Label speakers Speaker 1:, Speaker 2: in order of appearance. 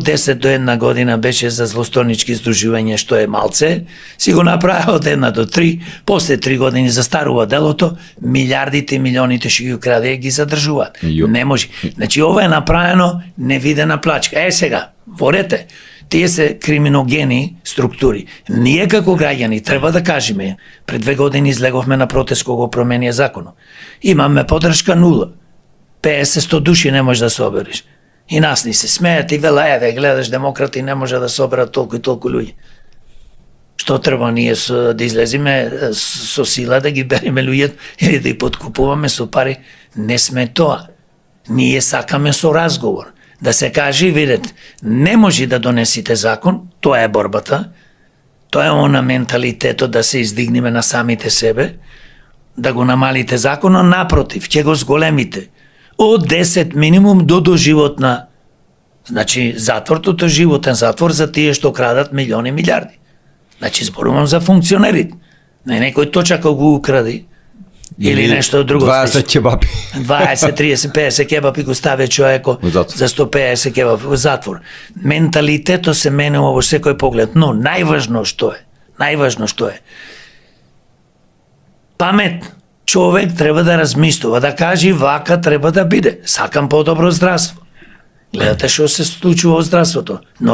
Speaker 1: од 10 до 1 година беше за злостонички здружување, што е малце, си го направи од 1 до 3, после 3 години застарува делото, милиардите и милионите што ги украде ги задржуваат. Не може. Значи ова е направено невидена плачка. Сега, ворете, тие се криминогени структури. Ние како граѓани треба да кажеме, пред 2 години излеговме на протест кога го променија законот. Имаме поддршка 0. 50-100 души не може да собереш. И нас ни се смеат и велаеве, гледаш демократи не може да соберат толку и толку луѓе. Што треба ние да излеземе со сила да ги береме луѓето или да ги подкупуваме со пари? Не сме тоа. Ние сакаме со разговор. Да се каже, видете, не може да донесите закон, тоа е борбата, тоа е она менталитето да се издигнеме на самите себе, да го намалите законот, напротив, ќе го зголемите. Од 10 минимум до доживотна. Значи, затворот е животен затвор за тие што крадат милиони милиарди. Значи, зборувам за функционерите. Не некој точако го укради, или нешто друго.
Speaker 2: 20 кебапи.
Speaker 1: 20, 30, 50 кебапи го стави човеко за 150 кебапи во затвор. Менталитето се менува во секој поглед, но најважно што е, памет. Човек треба да размислува, да каже вака треба да биде. Сакам подобро здравство. Гледате што се случува во здравството. Но